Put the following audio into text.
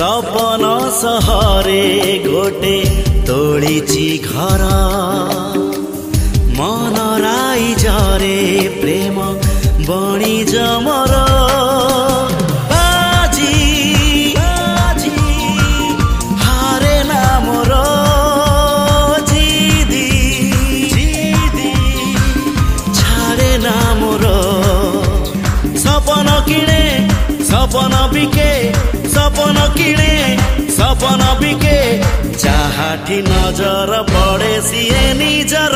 सपन सहरे गोटे तोलिची घर मन राई जरे प्रेम बणी जमर बाजी हारे ना मोर जिदी छाड़े ना मोर सपन किणे सपन बिके सपन किणे सपन बिके जहाठी नजर पड़े सिए निजर